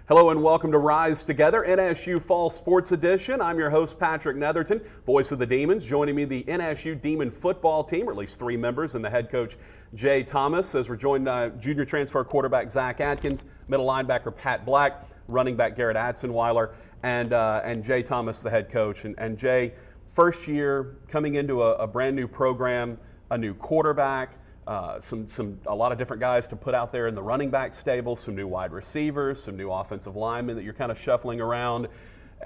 Hello and welcome to Rise Together, NSU Fall Sports Edition. I'm your host, Patrick Netherton, voice of the Demons. Joining me, the NSU Demon football team, or at least three members, and the head coach, Jay Thomas, as we're joined by junior transfer quarterback Zach Atkins, middle linebacker Pat Black, running back Garrett Atzenweiler, and Jay Thomas, the head coach. And Jay, first year coming into a brand new program, a new quarterback, a lot of different guys to put out there in the running back stable, some new wide receivers, some new offensive linemen that you're kind of shuffling around.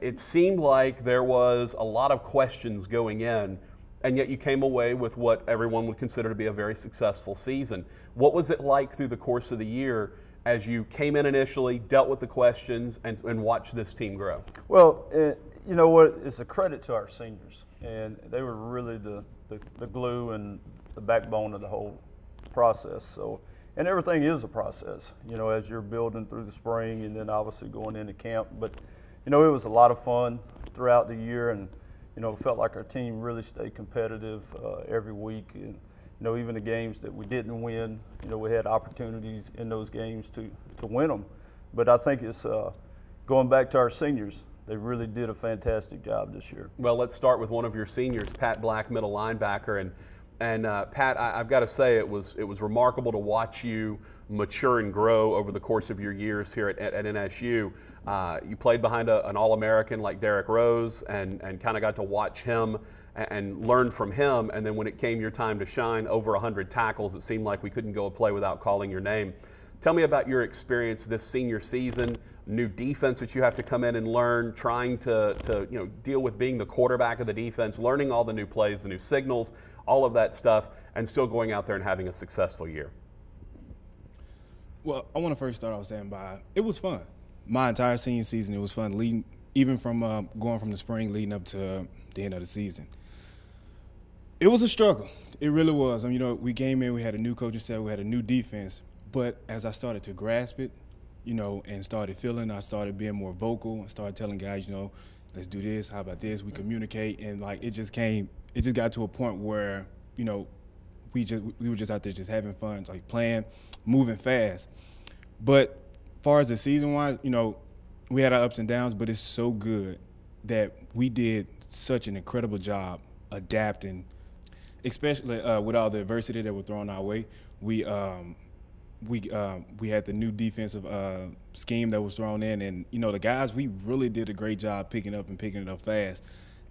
It seemed like there was a lot of questions going in, and yet you came away with what everyone would consider to be a very successful season. What was it like through the course of the year as you came in initially, dealt with the questions, and watched this team grow? Well, you know what? It's a credit to our seniors, and they were really the glue and the backbone of the whole process. So, and everything is a process, you know, as you're building through the spring and then obviously going into camp. But, you know, it was a lot of fun throughout the year, and, you know, it felt like our team really stayed competitive every week. And, you know, even the games that we didn't win, you know, we had opportunities in those games to win them. But I think it's going back to our seniors. They really did a fantastic job this year. Well, let's start with one of your seniors, Pat Black, middle linebacker. And Pat, I've got to say it was remarkable to watch you mature and grow over the course of your years here at NSU. You played behind an All-American like Derrick Rose and kind of got to watch him and learn from him. And then when it came your time to shine, over 100 tackles, it seemed like we couldn't go a play without calling your name. Tell me about your experience this senior season, new defense that you have to come in and learn, trying to deal with being the quarterback of the defense, learning all the new plays, the new signals, all of that stuff, and still going out there and having a successful year. Well, I want to first start off saying it was fun. My entire senior season, it was fun, even from going from the spring leading up to the end of the season. It was a struggle. It really was. I mean, you know, we came in, we had a new coaching staff, we had a new defense, but as I started to grasp it, you know, and started feeling, I started being more vocal and started telling guys, you know, let's do this, how about this? We communicate, and like it just got to a point where, you know, we were just out there just having fun, like playing, moving fast. But as far as the season-wise, you know, we had our ups and downs, but it's so good that we did such an incredible job adapting, especially with all the adversity that was thrown our way. We had the new defensive scheme that was thrown in, and you know the guys, we really did a great job picking it up fast,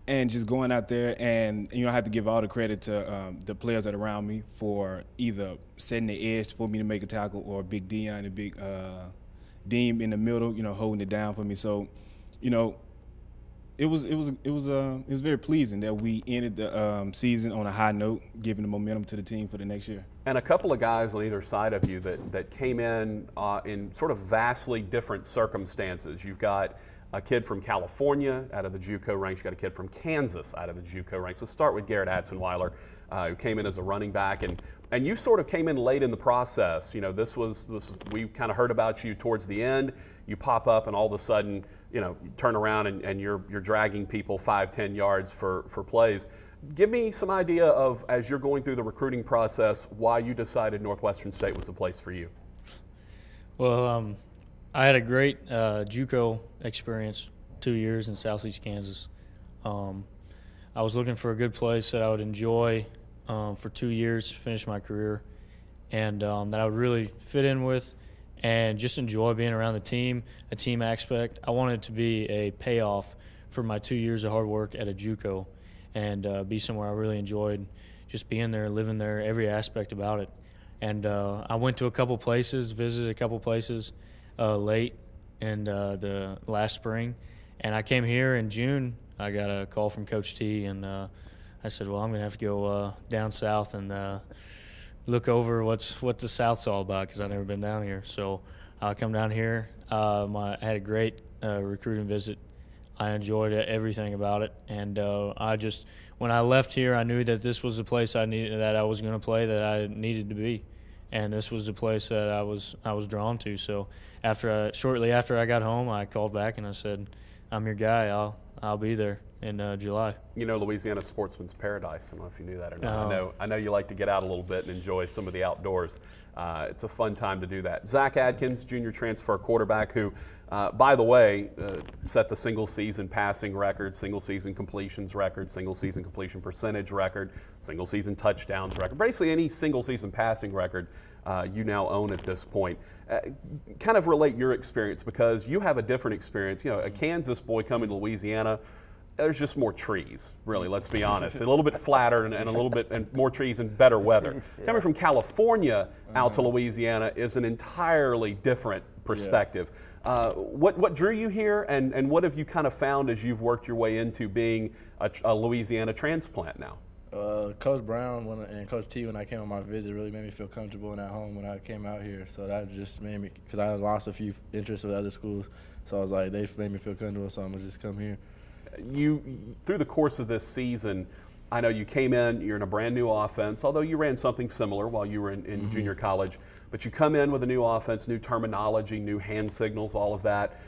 and just going out there. And you know, I have to give all the credit to the players that are around me for either setting the edge for me to make a tackle, or Big Dion and Big Deem in the middle, you know, holding it down for me. So, you know, it was very pleasing that we ended the season on a high note, giving the momentum to the team for the next year. And a couple of guys on either side of you that came in sort of vastly different circumstances. You've got a kid from California out of the JUCO ranks. You've got a kid from Kansas out of the JUCO ranks. Let's start with Garrett Atzenweiler, who came in as a running back, and you sort of came in late in the process. You know, we kind of heard about you towards the end. You pop up, and all of a sudden, you know, you turn around and you're dragging people 5-10 yards for plays. Give me some idea of, as you're going through the recruiting process, why you decided Northwestern State was the place for you. Well, I had a great JUCO experience, 2 years in Southeast Kansas. I was looking for a good place that I would enjoy for 2 years, finish my career, and that I would really fit in with and just enjoy being around the team, a team aspect. I wanted it to be a payoff for my 2 years of hard work at a JUCO, and be somewhere I really enjoyed just being there, living there, every aspect about it. And I went to a couple places, visited a couple places late in the last spring, and I came here in June. I got a call from Coach T, and I said, well, I'm going to have to go down south and look over what the South's all about, because I've never been down here. So I'll come down here. I had a great recruiting visit. I enjoyed everything about it, and when I left here, I knew that this was the place I was going to play, that I needed to be, and this was the place that I was drawn to. So shortly after I got home, I called back and I said, I'm your guy. I'll be there in July. You know, Louisiana Sportsman's Paradise. I don't know if you knew that or not. I know you like to get out a little bit and enjoy some of the outdoors. It's a fun time to do that. Zach Atkins, junior transfer quarterback, who By the way, set the single-season passing record, single-season completions record, single-season completion percentage record, single-season touchdowns record. Basically, any single-season passing record you now own at this point. Kind of relate your experience, because you have a different experience. You know, a Kansas boy coming to Louisiana, there's just more trees, really, let's be honest. A little bit flatter and a little bit and more trees and better weather. Yeah. Coming from California out to Louisiana is an entirely different perspective. Yeah. What drew you here, and what have you kind of found as you've worked your way into being a Louisiana transplant now? Coach Brown and Coach T, when I came on my visit, really made me feel comfortable and at home when I came out here. So that just made me, because I had lost a few interests with other schools, so I was like, they made me feel comfortable, so I'm going to just come here. Through the course of this season, I know you came in, you're in a brand new offense, although you ran something similar while you were in junior college, but you come in with a new offense, new terminology, new hand signals, all of that.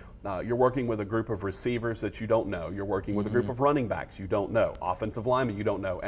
You're working with a group of receivers that you don't know. You're working with a group of running backs you don't know, offensive linemen you don't know.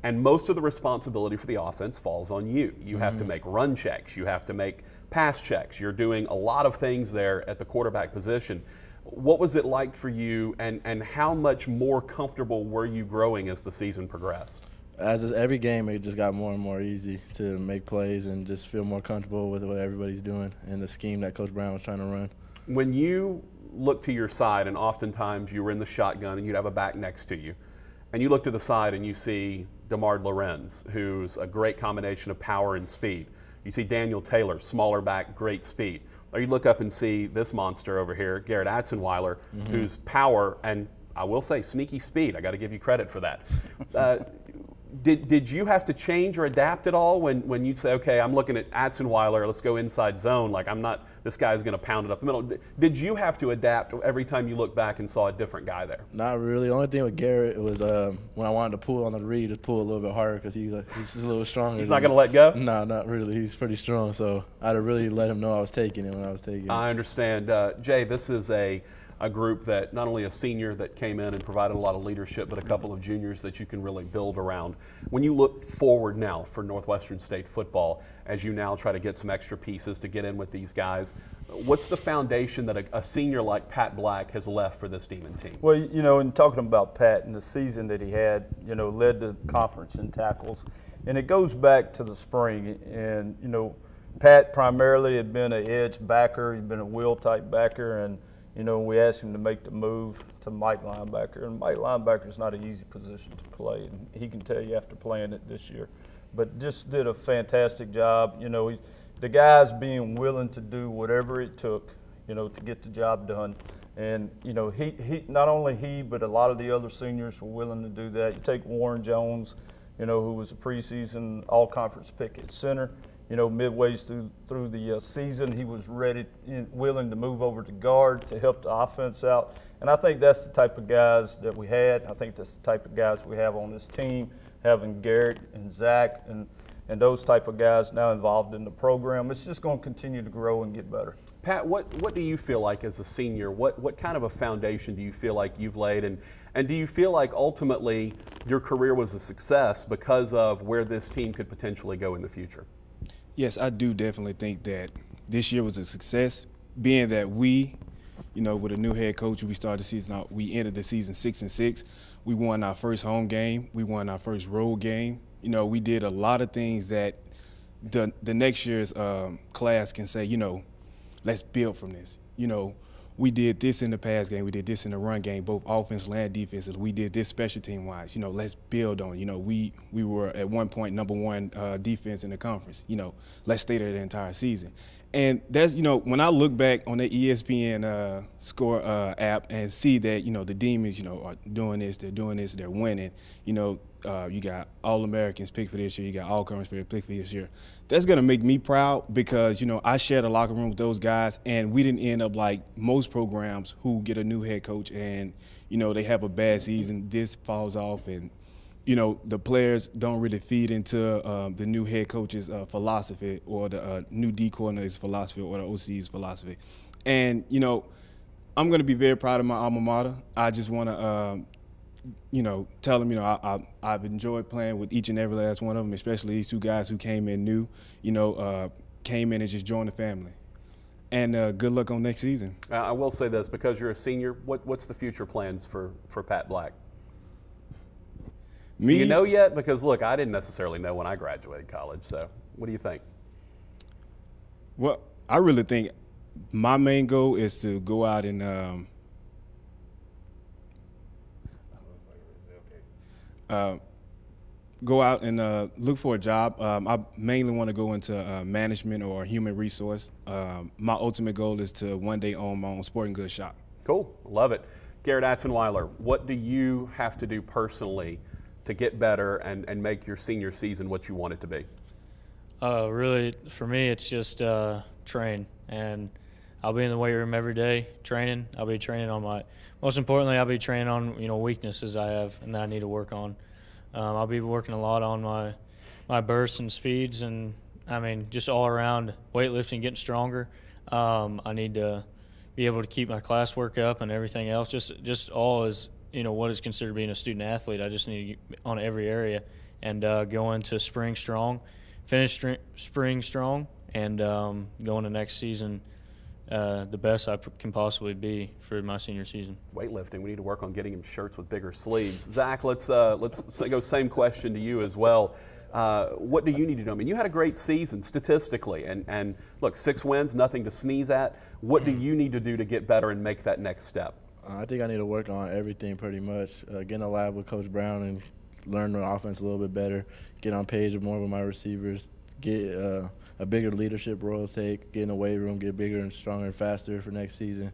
And most of the responsibility for the offense falls on you. You have to make run checks. You have to make pass checks. You're doing a lot of things there at the quarterback position. What was it like for you, and how much more comfortable were you growing as the season progressed? As every game, it just got more and more easy to make plays and just feel more comfortable with what everybody's doing and the scheme that Coach Brown was trying to run. When you look to your side, and oftentimes you were in the shotgun and you'd have a back next to you, and you look to the side and you see DeMar Lorenz, who's a great combination of power and speed. You see Daniel Taylor, smaller back, great speed. Or you look up and see this monster over here, Garrett Atzenweiler, whose power and, I will say, sneaky speed. I got to give you credit for that. Did you have to change or adapt at all when you'd say, okay, I'm looking at Atzenweiler, let's go inside zone, like this guy's going to pound it up the middle. Did you have to adapt every time you look back and saw a different guy there? Not really. The only thing with Garrett was when I wanted to pull on the read, just pull a little bit harder because he's just a little stronger. He's not going to let go? No, not really. He's pretty strong, so I'd have really let him know I was taking it when I was taking it. I understand. Jay, this is a group that not only a senior that came in and provided a lot of leadership, but a couple of juniors that you can really build around. When you look forward now for Northwestern State football, as you now try to get some extra pieces to get in with these guys, what's the foundation that a senior like Pat Black has left for this Demon team? Well, you know, in talking about Pat and the season that he had, you know, led the conference in tackles, and it goes back to the spring. And, you know, Pat primarily had been an edge backer, he'd been a wheel-type backer, and you know, we asked him to make the move to Mike linebacker, and Mike linebacker is not an easy position to play, and he can tell you after playing it this year. But just did a fantastic job. You know, the guys being willing to do whatever it took, you know, to get the job done. And, you know, he not only he, but a lot of the other seniors were willing to do that. You take Warren Jones, you know, who was a preseason all-conference pick at center. You know, midway through the season, he was ready and willing to move over to guard to help the offense out. And I think that's the type of guys that we had. I think that's the type of guys we have on this team, having Garrett and Zach and those type of guys now involved in the program. It's just going to continue to grow and get better. Pat, what do you feel like as a senior? What kind of a foundation do you feel like you've laid? And do you feel like ultimately your career was a success because of where this team could potentially go in the future? Yes, I do definitely think that this year was a success, being that we, you know, with a new head coach, we started the season out, we ended the season 6-6. We won our first home game. We won our first road game. You know, we did a lot of things that the next year's class can say, you know, let's build from this. You know, we did this in the pass game. We did this in the run game, both offensively and defensively. We did this special team-wise. You know, let's build on it. You know, we were at one point #1 defense in the conference. You know, let's stay there the entire season. And that's, you know, when I look back on the ESPN score app and see that, you know, the Demons, you know, are doing this, they're winning. You know, you got All-Americans picked for this year, you got All-Conference picked for this year. That's going to make me proud because, you know, I shared a locker room with those guys, and we didn't end up like most programs who get a new head coach and, you know, they have a bad season, this falls off, and, you know, the players don't really feed into the new head coach's philosophy or the new D coordinator's philosophy or the OC's philosophy. And, you know, I'm going to be very proud of my alma mater. I just want to, you know, tell them, you know, I've enjoyed playing with each and every last one of them, especially these two guys who came in new, you know, came in and just joined the family. and good luck on next season. I will say this, because you're a senior, what's the future plans for Pat Black? Me, Do you know yet? Because, look, I didn't necessarily know when I graduated college, so what do you think? Well, I really think my main goal is to go out and look for a job. I mainly want to go into management or human resource. My ultimate goal is to one day own my own sporting goods shop. Cool. Love it. Garrett Atzenweiler, what do you have to do personally to get better and make your senior season what you want it to be? Really, for me, it's just train. And I'll be in the weight room every day training. I'll be training on most importantly, I'll be training on, weaknesses I have and that I need to work on. I'll be working a lot on my bursts and speeds, and just all around weightlifting, getting stronger. I need to be able to keep my classwork up and everything else. Just all is what is considered being a student athlete. I just need to get on every area and go into spring strong, finish spring strong, and go into next season the best I can possibly be for my senior season. Weightlifting, we need to work on getting him shirts with bigger sleeves. Zach, let's go same question to you as well. What do you need to do? You had a great season statistically, and look, 6 wins, nothing to sneeze at. What do you need to do to get better and make that next step? I think I need to work on everything pretty much. Get in the lab with Coach Brown and learn the offense a little bit better. Get on page more with my receivers. Get a bigger leadership role take. Get in the weight room. Get bigger and stronger and faster for next season.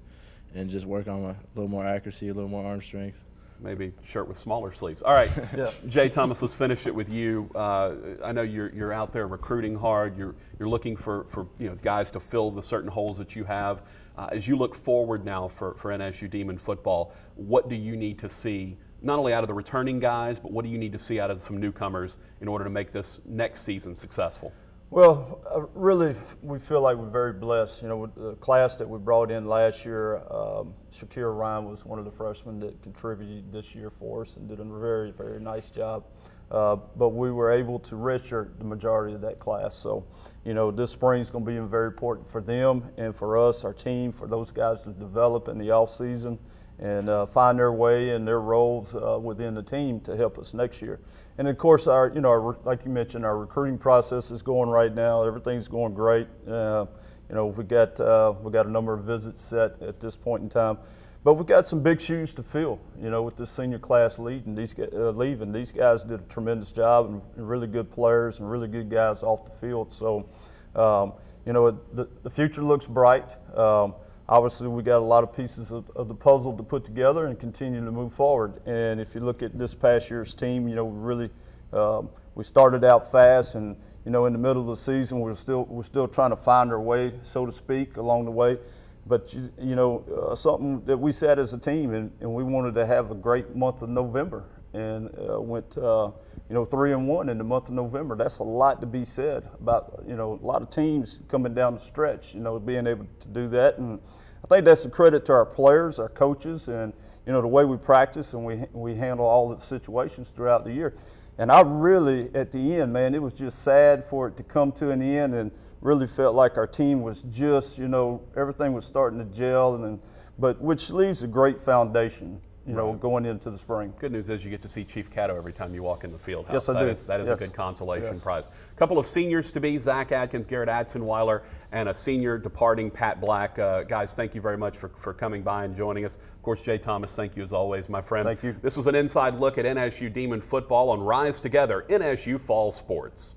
And just work on a little more accuracy, a little more arm strength. Maybe shirt with smaller sleeves. All right, yeah. Jay Thomas, let's finish it with you. I know you're out there recruiting hard. You're looking for guys to fill the certain holes that you have. As you look forward now for NSU Demon football, what do you need to see, not only out of the returning guys, but what do you need to see out of some newcomers in order to make this next season successful? Well, really, we feel like we're very blessed. With the class that we brought in last year, Shakir Ryan was one of the freshmen that contributed this year for us and did a very, very nice job. But we were able to redshirt the majority of that class. So, this spring is going to be very important for them and for us, our team, for those guys to develop in the off season and find their way and their roles within the team to help us next year. And of course, our like you mentioned, our recruiting process is going right now. Everything's going great. We got a number of visits set at this point in time, but we got some big shoes to fill. With this senior class leaving, these guys did a tremendous job and really good players and really good guys off the field. So, the future looks bright. Obviously, we got a lot of pieces of the puzzle to put together and continue to move forward. And if you look at this past year's team, we started out fast, and in the middle of the season, we're still trying to find our way, so to speak, along the way. But something that we said as a team, and we wanted to have a great month of November, and went 3-1 in the month of November. That's a lot to be said about a lot of teams coming down the stretch. Being able to do that, and I think that's a credit to our players, our coaches, and the way we practice and we handle all the situations throughout the year. And I really, at the end, man, it was just sad for it to come to an end, and really felt like our team was just, everything was starting to gel, but which leaves a great foundation. Right. Going into the spring. Good news is you get to see Chief Cato every time you walk in the field house. Yes, I do. That is a good consolation prize. A couple of seniors to be, Zach Adkins, Garrett Atzenweiler, and a senior departing, Pat Black. Guys, thank you very much for coming by and joining us. Of course, Jay Thomas, thank you as always, my friend. Thank you. This was an inside look at NSU Demon football on Rise Together, NSU Fall Sports.